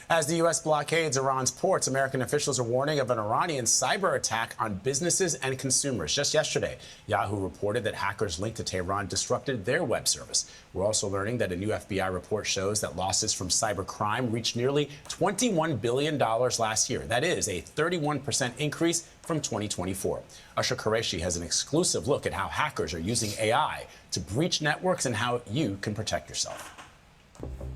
As the U.S. blockades Iran's ports, American officials are warning of an Iranian cyber attack on businesses and consumers. Just yesterday, Yahoo reported that hackers linked to Tehran disrupted their web service. We're also learning that a new FBI report shows that losses from cybercrime reached nearly $21 billion last year. That is a 31% increase from 2024. Usher Qureshi has an exclusive look at how hackers are using AI to breach networks and how you can protect yourself.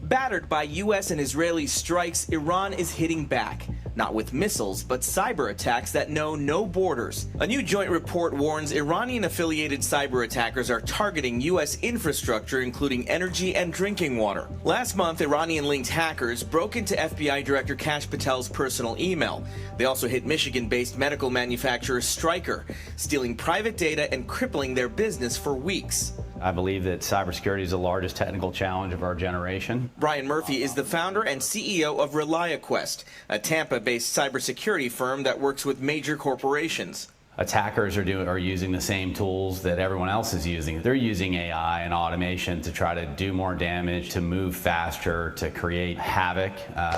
Battered by U.S. and Israeli strikes, Iran is hitting back. Not with missiles, but cyber attacks that know no borders. A new joint report warns Iranian-affiliated cyber attackers are targeting U.S. infrastructure, including energy and drinking water. Last month, Iranian-linked hackers broke into FBI Director Kash Patel's personal email. They also hit Michigan-based medical manufacturer Stryker, stealing private data and crippling their business for weeks. I believe that cybersecurity is the largest technical challenge of our generation. Brian Murphy is the founder and CEO of ReliaQuest, a Tampa-based cybersecurity firm that works with major corporations. Attackers are using the same tools that everyone else is using. They're using AI and automation to try to do more damage, to move faster, to create havoc,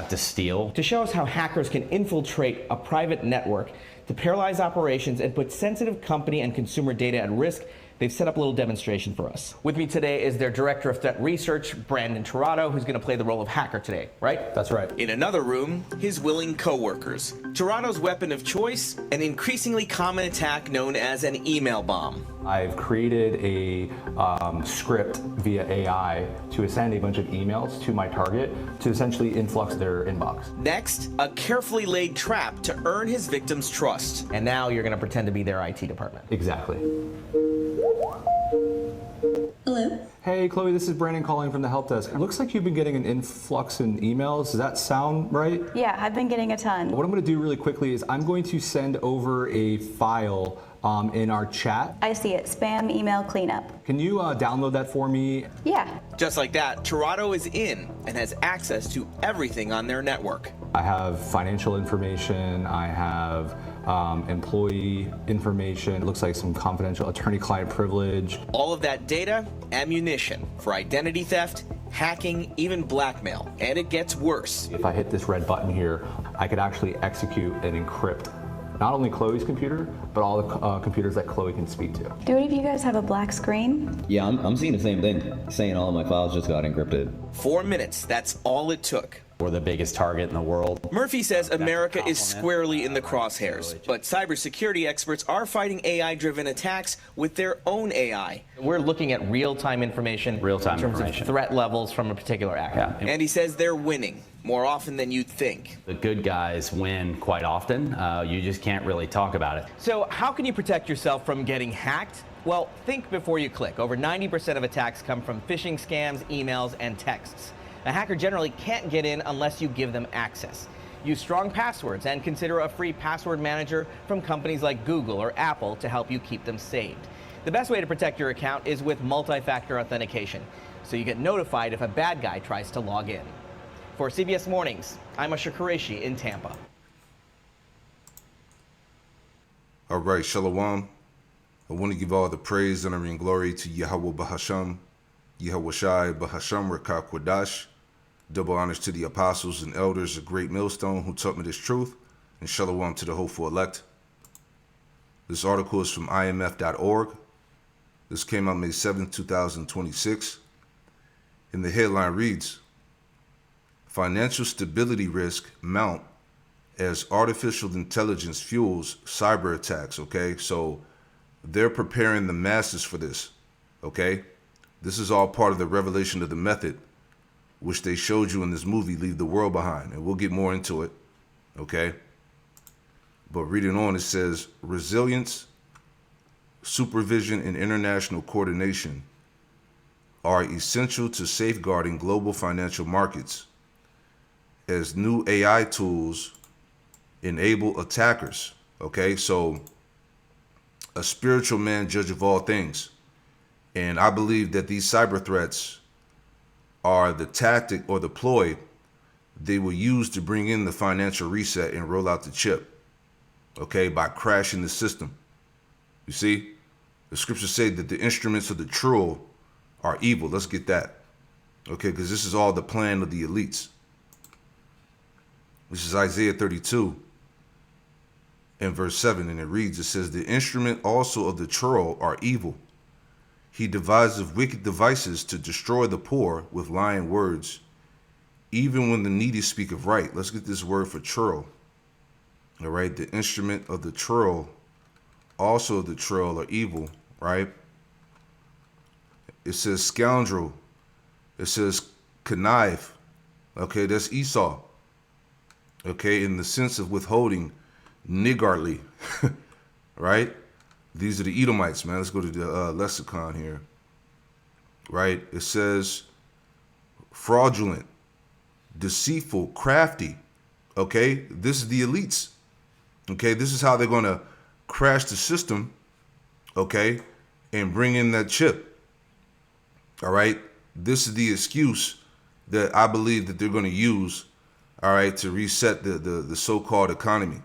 to steal. To show us how hackers can infiltrate a private network to paralyze operations and put sensitive company and consumer data at risk, they've set up a little demonstration for us. With me today is their Director of Threat Research, Brandon Tirado, who's going to play the role of hacker today, right? That's right. In another room, his willing co-workers. Tirado's weapon of choice, an increasingly common attack known as an email bomb. I've created a script via AI to send a bunch of emails to my target to essentially influx their inbox. Next, a carefully laid trap to earn his victim's trust. And now you're going to pretend to be their IT department. Exactly. Hello? Hey, Chloe, this is Brandon calling from the help desk. It looks like you've been getting an influx in emails. Does that sound right? Yeah, I've been getting a ton. What I'm going to do really quickly is I'm going to send over a file in our chat. I see it. Spam email cleanup. Can you download that for me? Yeah. Just like that, Tirado is in and has access to everything on their network. I have financial information. I have employee information. It looks like some confidential attorney-client privilege. All of that data, ammunition for identity theft, hacking, even blackmail. And it gets worse. If I hit this red button here, I could actually execute and encrypt not only Chloe's computer, but all the computers that Chloe can speak to. Do any of you guys have a black screen? Yeah, I'm seeing the same thing, saying all of my files just got encrypted. 4 minutes, that's all it took. We're the biggest target in the world. Murphy says America is squarely in the crosshairs, but cybersecurity experts are fighting AI-driven attacks with their own AI. We're looking at real-time information in terms of threat levels from a particular actor. Yeah. And he says they're winning more often than you'd think. The good guys win quite often. You just can't really talk about it. So how can you protect yourself from getting hacked? Well, think before you click. Over 90% of attacks come from phishing scams, emails, and texts. A hacker generally can't get in unless you give them access. Use strong passwords and consider a free password manager from companies like Google or Apple to help you keep them saved. The best way to protect your account is with multi-factor authentication, so you get notified if a bad guy tries to log in. For CBS Mornings, I'm Usher Qureshi in Tampa. All right, Shalom. I want to give all the praise, honor, and glory to Yahweh Bahasham, Yahweh Shai Bahasham Rakah Kwadash. Double honors to the apostles and elders of Great Millstone who taught me this truth, and Shalom to the hopeful elect. This article is from imf.org. This came out May 7, 2026. And the headline reads, Financial stability risk mount as artificial intelligence fuels cyber attacks, okay? So they're preparing the masses for this, okay? This is all part of the revelation of the method, which they showed you in this movie, Leave the World Behind. And we'll get more into it, okay? But reading on, it says, resilience, supervision, and international coordination are essential to safeguarding global financial markets as new AI tools enable attackers, okay? So a spiritual man, judge of all things. And I believe that these cyber threats are the tactic or the ploy they will use to bring in the financial reset and roll out the chip, okay, by crashing the system. You see, the scriptures say that the instruments of the true are evil. Let's get that, okay, because this is all the plan of the elites. which is Isaiah 32 and verse 7. And it reads, it says, the instrument also of the churl are evil. He deviseth wicked devices to destroy the poor with lying words, even when the needy speak of right. Let's get this word for churl. All right, the instrument of the churl, also the churl, are evil, right? It says scoundrel. It says connive. Okay, that's Esau. Okay, in the sense of withholding, niggardly, right? These are the Edomites, man. Let's go to the lexicon here, right? It says fraudulent, deceitful, crafty. Okay, this is the elites. Okay, this is how they're going to crash the system, okay, and bring in that chip. All right, this is the excuse that I believe that they're going to use, all right, to reset the so-called economy.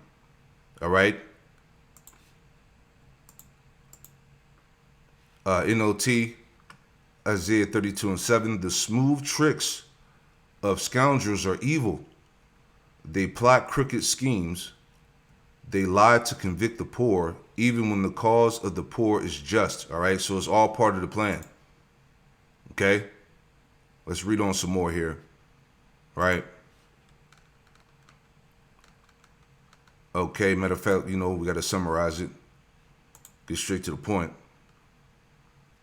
All right. NOT, Isaiah 32 and 7, the smooth tricks of scoundrels are evil. They plot crooked schemes. They lie to convict the poor, even when the cause of the poor is just. All right, so it's all part of the plan. Okay, let's read on some more here. All right. Okay, matter of fact, you know, we got to summarize it. Get straight to the point.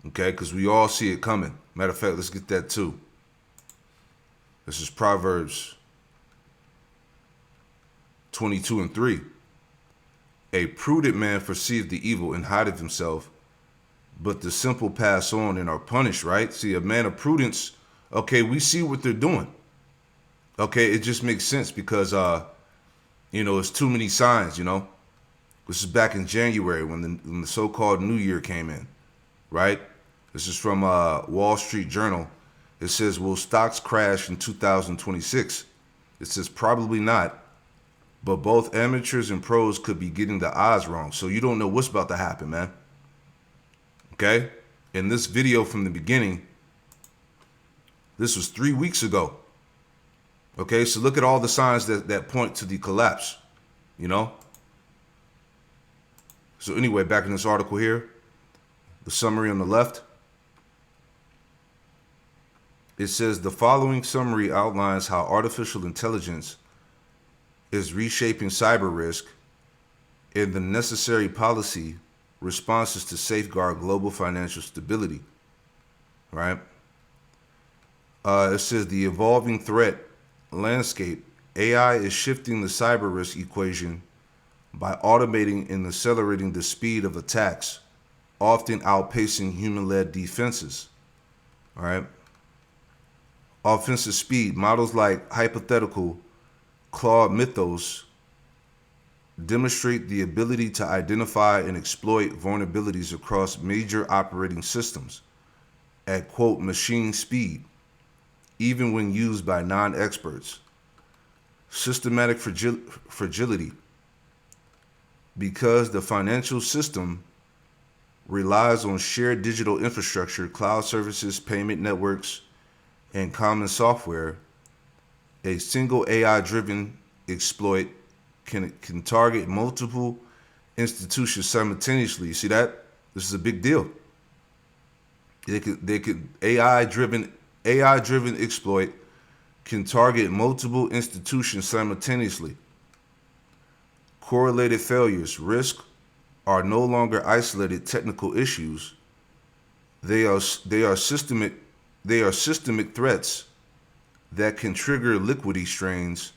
Okay, because we all see it coming. Matter of fact, let's get that too. This is Proverbs 22 and 3. A prudent man perceiveth the evil and hideth himself, but the simple pass on and are punished, right? See, a man of prudence, okay, we see what they're doing. Okay, it just makes sense because, you know, it's too many signs, you know. This is back in January when the so-called New Year came in, right? This is from Wall Street Journal. It says, will stocks crash in 2026? It says probably not, but both amateurs and pros could be getting the odds wrong. So you don't know what's about to happen, man. Okay? In this video from the beginning, this was 3 weeks ago. Okay, so look at all the signs that point to the collapse, you know? So anyway, back in this article here, the summary on the left, it says the following summary outlines how artificial intelligence is reshaping cyber risk and the necessary policy responses to safeguard global financial stability, right? It says the evolving threat landscape, AI is shifting the cyber risk equation by automating and accelerating the speed of attacks, often outpacing human-led defenses, all right? Offensive speed, models like hypothetical Claude Mythos demonstrate the ability to identify and exploit vulnerabilities across major operating systems at, quote, machine speed, even when used by non-experts. Systematic fragility, because the financial system relies on shared digital infrastructure, cloud services, payment networks, and common software, a single AI-driven exploit can target multiple institutions simultaneously. You see that? This is a big deal. They could AI-driven exploit can target multiple institutions simultaneously. Correlated failures, risk, are no longer isolated technical issues. They are systemic threats that can trigger liquidity strains,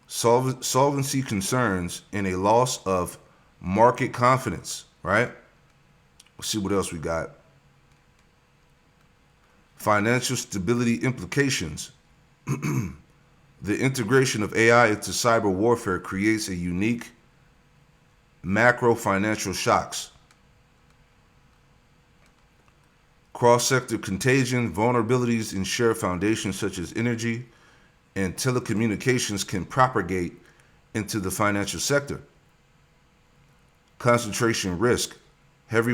solvency concerns, and a loss of market confidence, right? Let's see what else we got. Financial stability implications. The integration of AI into cyber warfare creates a unique macro financial shocks. Cross-sector contagion, vulnerabilities in shared foundations such as energy and telecommunications can propagate into the financial sector. Concentration risk, heavy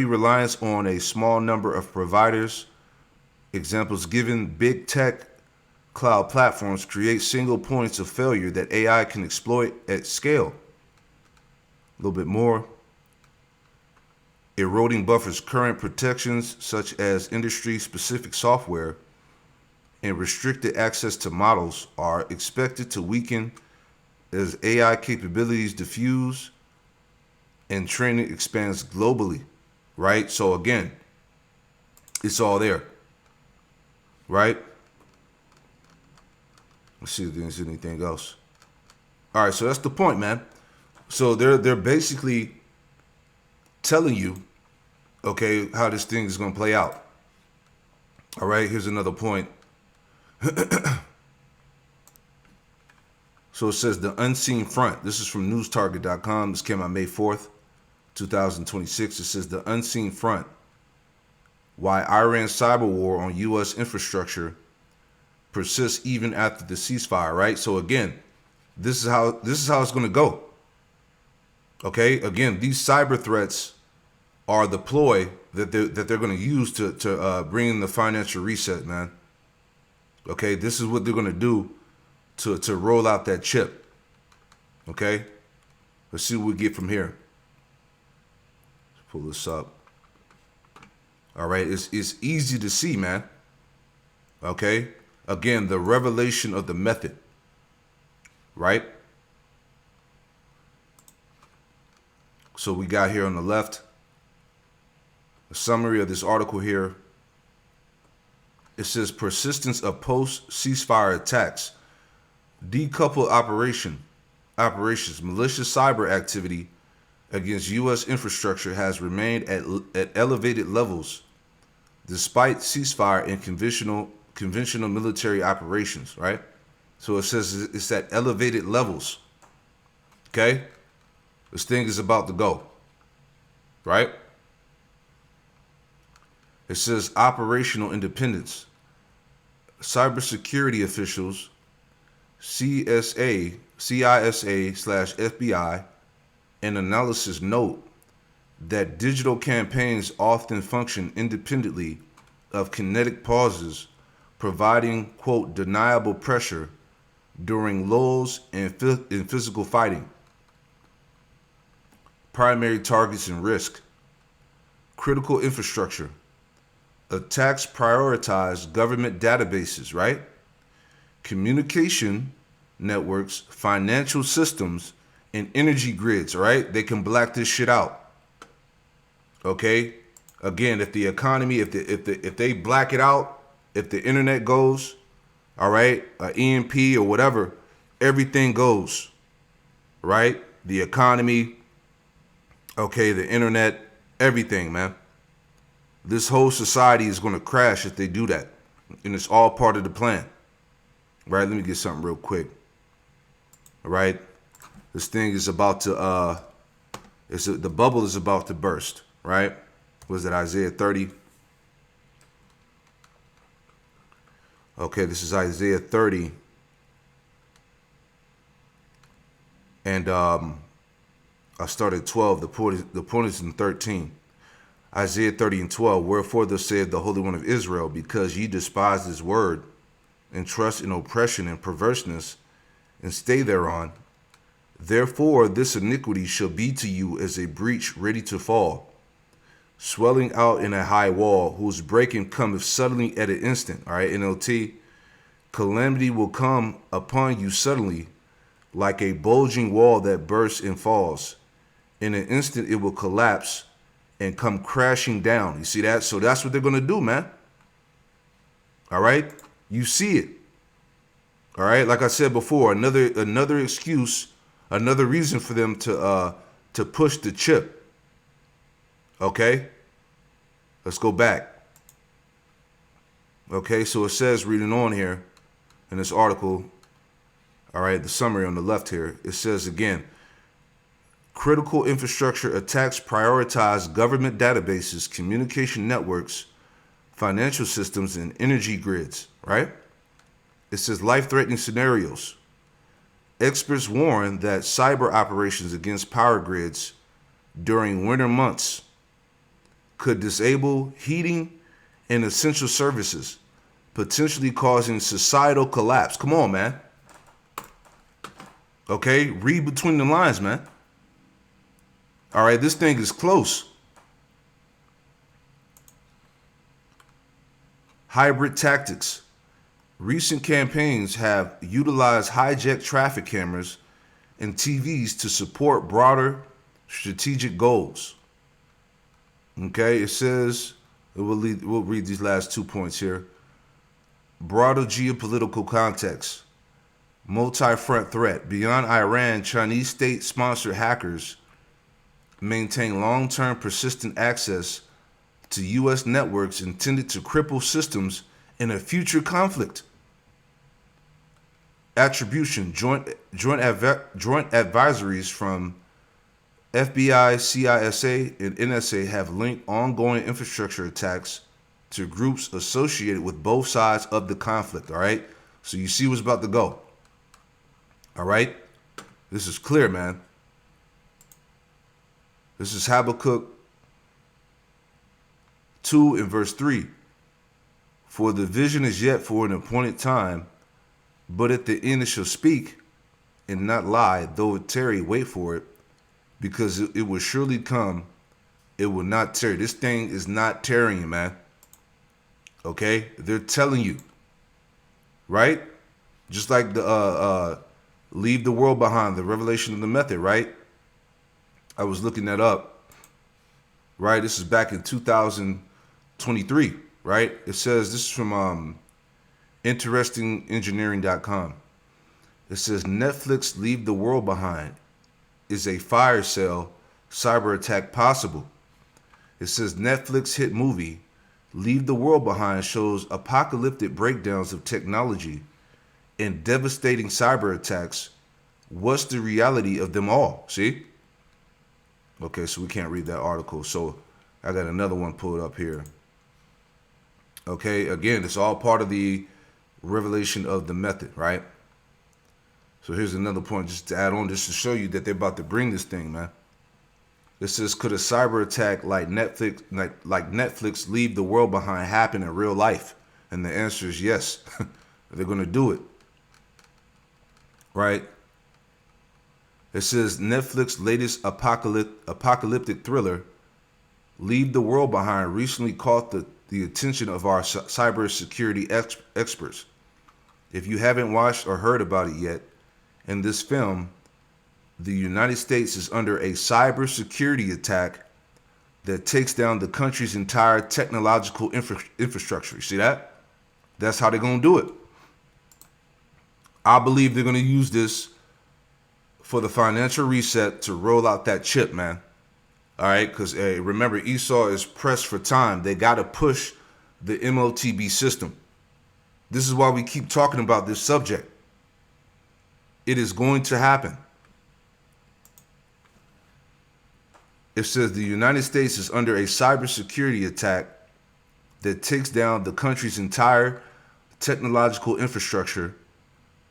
reliance on a small number of providers. Examples given: big tech, cloud platforms create single points of failure that AI can exploit at scale. A little bit more. Eroding buffers current protections such as industry-specific software and restricted access to models are expected to weaken as AI capabilities diffuse and training expands globally, right? So again, it's all there, right? Let's see if there's anything else. All right, so that's the point, man. So they're basically telling you, okay, how this thing is going to play out. All right, here's another point. So it says the unseen front. This is from newstarget.com. This came out May 4th, 2026. It says the unseen front. Why Iran's cyber war on U.S. infrastructure persists even after the ceasefire, right? So again, this is how it's going to go. Okay, again, these cyber threats are the ploy that they're going to use to bring in the financial reset, man. Okay, this is what they're going to do to roll out that chip. Okay, let's see what we get from here. Let's pull this up. All right, it's easy to see, man. Okay, again, the revelation of the method, right? So we got here on the left a summary of this article here. It says persistence of post-ceasefire attacks, decoupled operations, malicious cyber activity against U.S. infrastructure has remained at elevated levels despite ceasefire and conventional military operations, right? So it says it's at elevated levels. Okay? This thing is about to go, right? It says operational independence. Cybersecurity officials, CISA/FBI, and analysis note that digital campaigns often function independently of kinetic pauses, providing, quote, deniable pressure during lulls in physical fighting. Primary targets and risk. Critical infrastructure. Attacks prioritize government databases, right? Communication networks, financial systems, and energy grids, right? They can black this shit out. Okay? Again, if the economy, if they black it out, if the internet goes, all right, EMP or whatever, everything goes, right? The economy, okay, the internet, everything, man. This whole society is going to crash if they do that. And it's all part of the plan. Right? Let me get something real quick. All right? This thing is about to, the bubble is about to burst. Right? Was it Isaiah 30? Okay, this is Isaiah 30. And I started 12. The point is in 13. Isaiah 30 and 12, wherefore thus saith the Holy One of Israel, because ye despise his word, and trust in oppression and perverseness, and stay thereon. Therefore this iniquity shall be to you as a breach ready to fall, swelling out in a high wall, whose breaking cometh suddenly at an instant. All right, NLT. Calamity will come upon you suddenly, like a bulging wall that bursts and falls. In an instant it will collapse and come crashing down. You see that? So that's what they're going to do, man. All right? You see it. All right? Like I said before, another excuse, another reason for them to push the chip. Okay? Let's go back. Okay, so it says, reading on here in this article, all right, the summary on the left here, it says again, critical infrastructure attacks prioritize government databases, communication networks, financial systems, and energy grids, right? It says life-threatening scenarios. Experts warn that cyber operations against power grids during winter months could disable heating and essential services, potentially causing societal collapse. Come on, man. Okay, read between the lines, man. All right, this thing is close. Hybrid tactics. Recent campaigns have utilized hijacked traffic cameras and TVs to support broader strategic goals. Okay, it says, we'll read these last 2 points here. Broader geopolitical context. Multi-front threat. Beyond Iran, Chinese state-sponsored hackers maintain long-term persistent access to U.S. networks intended to cripple systems in a future conflict. Attribution. Joint advisories from FBI, CISA, and NSA have linked ongoing infrastructure attacks to groups associated with both sides of the conflict. All right, so you see what's about to go. All right, this is clear, man. This is Habakkuk 2 and verse 3. For the vision is yet for an appointed time, but at the end it shall speak and not lie. Though it tarry, wait for it, because it will surely come. It will not tarry. This thing is not tarrying, man. Okay, they're telling you, right? Just like the leave the world behind, the revelation of the method, right? I was looking that up, right? This is back in 2023, right? It says, this is from interestingengineering.com. It says, Netflix Leave the World Behind. Is a fire sale cyber attack possible? It says Netflix hit movie Leave the World Behind shows apocalyptic breakdowns of technology and devastating cyber attacks. What's the reality of them all? See? Okay, so we can't read that article. So I got another one pulled up here. Okay, again, it's all part of the revelation of the method, right? So here's another point just to add on, just to show you that they're about to bring this thing, man. It says, could a cyber attack like Netflix Leave the World Behind happen in real life? And the answer is yes. They're going to do it. Right? It says Netflix's latest apocalyptic thriller, Leave the World Behind, recently caught the attention of our cybersecurity experts. If you haven't watched or heard about it yet, in this film, the United States is under a cybersecurity attack that takes down the country's entire technological infrastructure. You see that? That's how they're going to do it. I believe they're going to use this for the financial reset to roll out that chip, man. All right, because remember, Esau is pressed for time. They got to push the MOTB system. This is why we keep talking about this subject. It is going to happen. It says the United States is under a cybersecurity attack that takes down the country's entire technological infrastructure,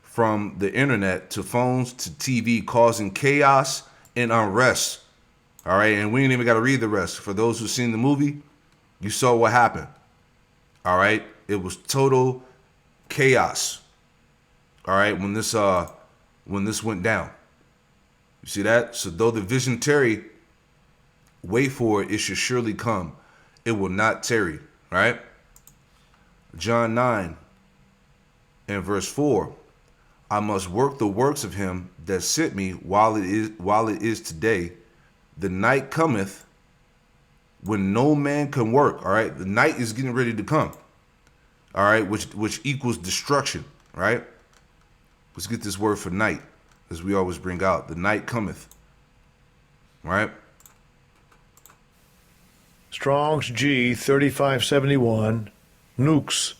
from the internet to phones to TV, causing chaos and unrest. All right, and we ain't even got to read the rest. For those who've seen the movie, you saw what happened. All right, it was total chaos. All right, when this went down. You see that? So though the vision tarry, wait for it, it should surely come. It will not tarry, right? John 9 and verse 4. I must work the works of him that sent me while it is today. The night cometh when no man can work. All right, the night is getting ready to come. All right, which equals destruction. Right? Let's get this word for night, as we always bring out. The night cometh. Right? Strong's G 3571. Nukes.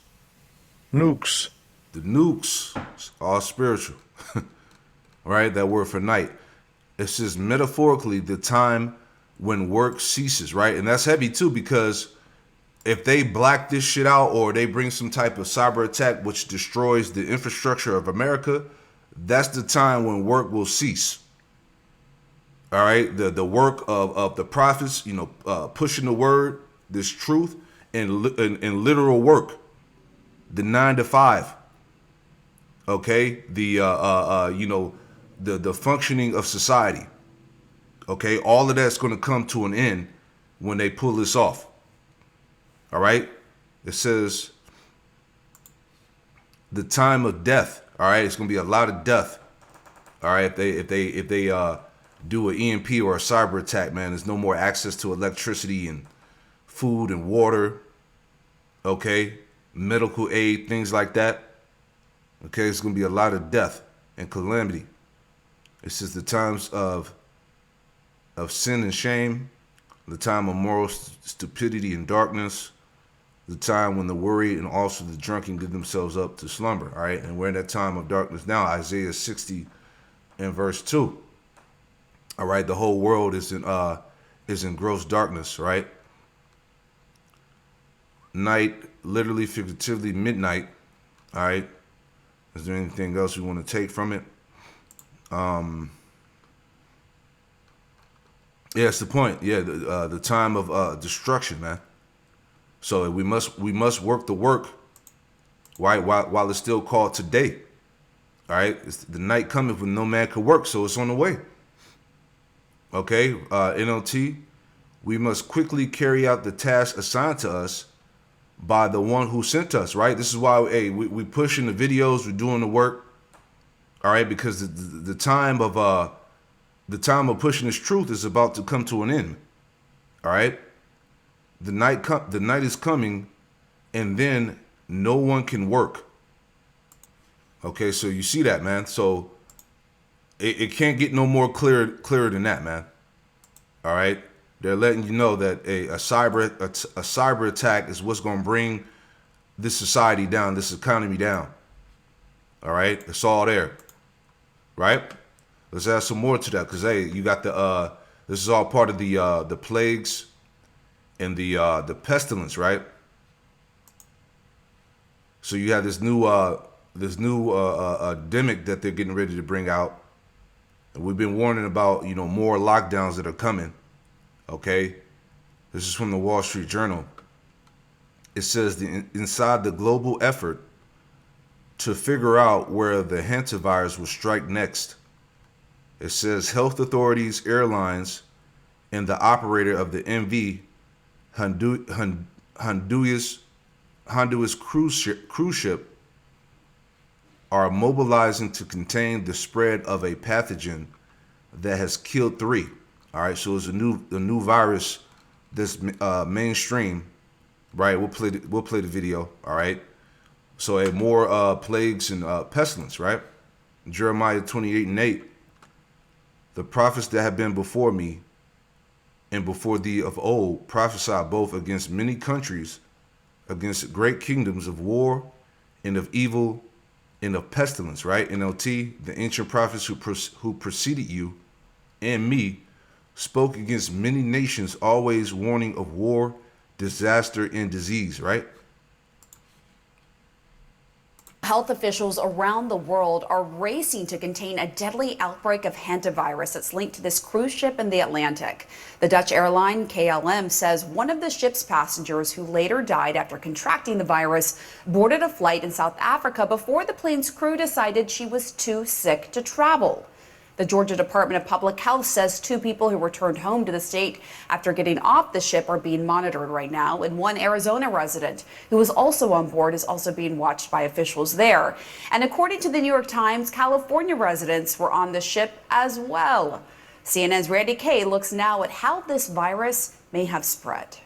The nukes, all spiritual. Right? That word for night. It says metaphorically the time when work ceases, right? And that's heavy too, because if they black this shit out or they bring some type of cyber attack which destroys the infrastructure of America, that's the time when work will cease. All right, the work of the prophets, you know, pushing the word, this truth, and literal work. the 9 to 5. Okay, the the functioning of society. Okay, all of that's going to come to an end when they pull this off. All right, it says the time of death. All right, it's going to be a lot of death. All right, if they do an EMP or a cyber attack, man, there's no more access to electricity and food and water. Okay, medical aid, things like that. Okay, it's going to be a lot of death and calamity. It says the times of sin and shame, the time of moral stupidity and darkness, the time when the worried and also the drunken give themselves up to slumber. All right, and we're in that time of darkness now. Isaiah 60 and verse 2. All right, the whole world is in gross darkness. Right, night, literally, figuratively, midnight. All right. Is there anything else we want to take from it? Yeah, it's the point. Yeah, the time of destruction, man. So we must work the work, right? While it's still called today. All right, it's the night cometh when no man could work, so it's on the way. Okay, NLT, we must quickly carry out the task assigned to us by the one who sent us, right? This is why, hey, we pushing the videos, we're doing the work, all right? Because the time of pushing this truth is about to come to an end, all right? The night is coming, and then no one can work. Okay, so you see that, man. So it can't get no more clearer than that, man. All right. They're letting you know that a cyber attack is what's going to bring this society down, this economy down. All right, it's all there, right? Let's add some more to that, because hey, you got the this is all part of the plagues and the pestilence, right? So you have this new demic that they're getting ready to bring out, and we've been warning about more lockdowns that are coming. Okay, this is from the Wall Street Journal. It says inside the global effort to figure out where the hantavirus will strike next. It says health authorities, airlines, and the operator of the MV Honduras cruise ship are mobilizing to contain the spread of a pathogen that has killed 3. All right, so it's a new virus that's mainstream, right? We'll play the video. All right, so more plagues and pestilence, right? Jeremiah 28:8. The prophets that have been before me and before thee of old prophesied both against many countries, against great kingdoms of war and of evil and of pestilence, right? NLT, the ancient prophets who preceded you and me spoke against many nations, always warning of war, disaster, and disease, right? Health officials around the world are racing to contain a deadly outbreak of hantavirus that's linked to this cruise ship in the Atlantic. The Dutch airline KLM says one of the ship's passengers, who later died after contracting the virus, boarded a flight in South Africa before the plane's crew decided she was too sick to travel. The Georgia Department of Public Health says 2 people who returned home to the state after getting off the ship are being monitored right now, and one Arizona resident who was also on board is also being watched by officials there. And according to the New York Times, California residents were on the ship as well. CNN's Randy Kay looks now at how this virus may have spread.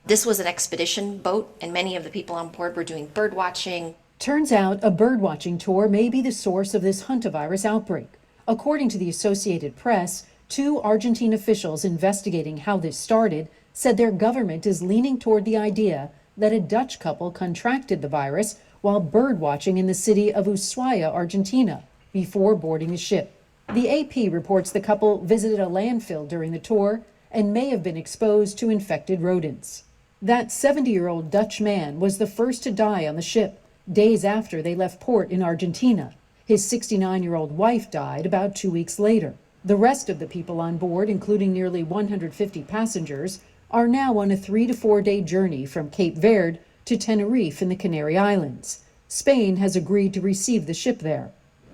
This was an expedition boat, and many of the people on board were doing bird watching. Turns out a birdwatching tour may be the source of this hantavirus outbreak. According to the Associated Press, 2 Argentine officials investigating how this started said their government is leaning toward the idea that a Dutch couple contracted the virus while birdwatching in the city of Ushuaia, Argentina, before boarding the ship. The AP reports the couple visited a landfill during the tour and may have been exposed to infected rodents. That 70-year-old Dutch man was the first to die on the ship, days after they left port in Argentina. His 69-year-old wife died about 2 weeks later. The rest of the people on board, including nearly 150 passengers, are now on a 3 to 4 day journey from Cape Verde to Tenerife in the Canary Islands. Spain has agreed to receive the ship there.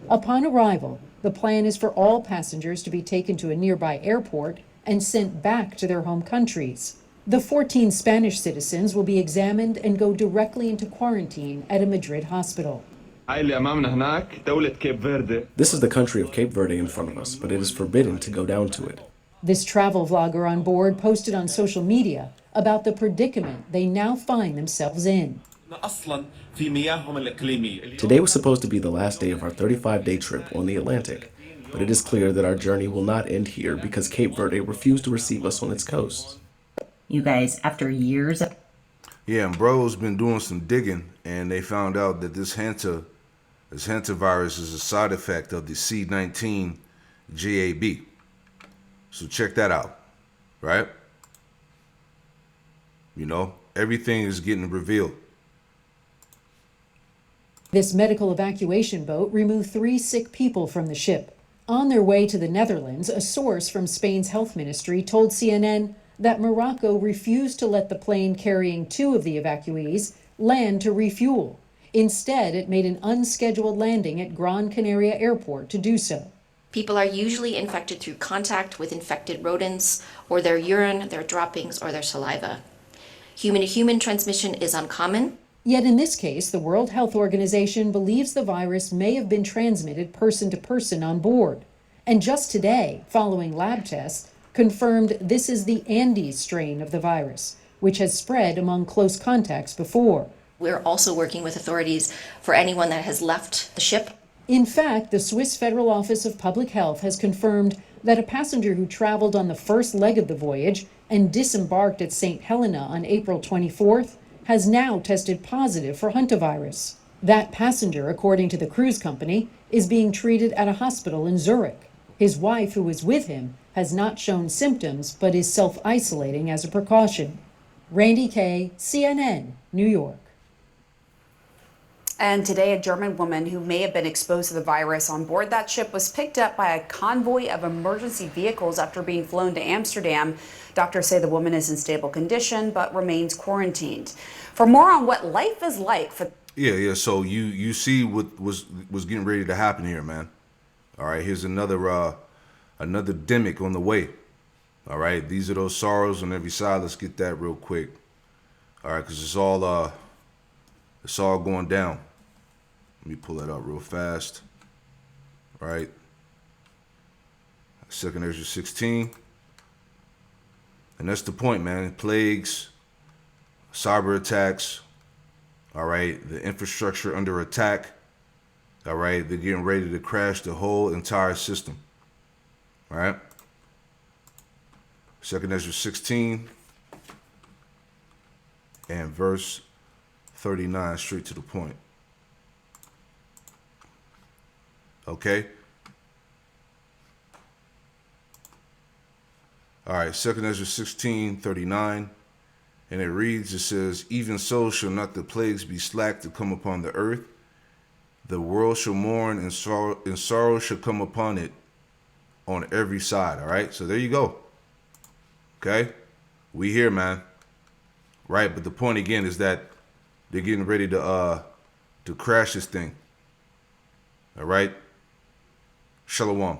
Upon arrival, the plan is for all passengers to be taken to a nearby airport and sent back to their home countries. The 14 Spanish citizens will be examined and go directly into quarantine at a Madrid hospital. This is the country of Cape Verde in front of us, but it is forbidden to go down to it. This travel vlogger on board posted on social media about the predicament they now find themselves in. Today was supposed to be the last day of our 35-day trip on the Atlantic, but it is clear that our journey will not end here because Cape Verde refused to receive us on its coast. You guys, after years of... Yeah, and bro's been doing some digging, and they found out that this hantavirus is a side effect of the C19 JAB. So check that out, right? You know, everything is getting revealed. This medical evacuation boat removed 3 sick people from the ship. On their way to the Netherlands, a source from Spain's health ministry told CNN that Morocco refused to let the plane carrying 2 of the evacuees land to refuel. Instead, it made an unscheduled landing at Gran Canaria Airport to do so. People are usually infected through contact with infected rodents, or their urine, their droppings, or their saliva. Human-to-human transmission is uncommon. Yet in this case, the World Health Organization believes the virus may have been transmitted person to person on board. And just today, following lab tests, confirmed this is the Andes strain of the virus, which has spread among close contacts before. We're also working with authorities for anyone that has left the ship. In fact, the Swiss Federal Office of Public Health has confirmed that a passenger who traveled on the first leg of the voyage and disembarked at St. Helena on April 24th has now tested positive for hantavirus. That passenger, according to the cruise company, is being treated at a hospital in Zurich. His wife, who was with him, has not shown symptoms but is self-isolating as a precaution. Randy Kay, CNN, New York. And today, a German woman who may have been exposed to the virus on board that ship was picked up by a convoy of emergency vehicles after being flown to Amsterdam. Doctors say the woman is in stable condition but remains quarantined. For more on what life is like for... Yeah. So you see what was getting ready to happen here, man. All right, here's another demic on the way. All right, these are those sorrows on every side. Let's get that real quick. All right, because it's all going down. Let me pull that up real fast. All right. 2nd Ezra 16. And that's the point, man. Plagues, cyber attacks. All right, the infrastructure under attack. All right, they're getting ready to crash the whole entire system. All right. 2nd Ezra 16 and verse 39, straight to the point. Okay. All right, 2nd Ezra 16:39, and it reads, it says, even so shall not the plagues be slack to come upon the earth. The world shall mourn, and sorrow shall come upon it on every side. All right, so there you go. Okay, we here, man. Right, but the point again is that they're getting ready to crash this thing. All right, Shalom.